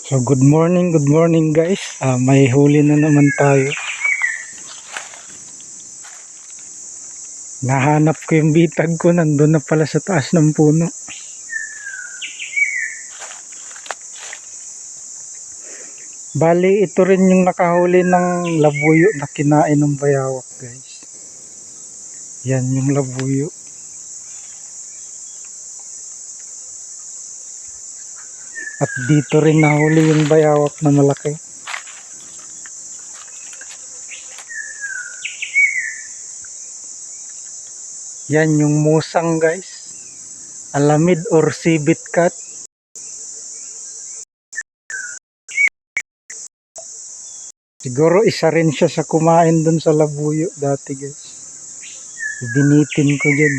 So good morning guys. May huli na naman tayo. Nahanap ko yung bitag ko, nandun na pala sa taas ng puno. Bali, ito rin yung nakahuli ng labuyo na kinain ng bayawak guys. Yan yung labuyo. At dito rin nahuli yung bayawak na malaki. Yan yung musang guys. Alamid or sibit cat. Siguro isa rin siya sa kumain dun sa labuyo dati guys. Binitin ko dyan.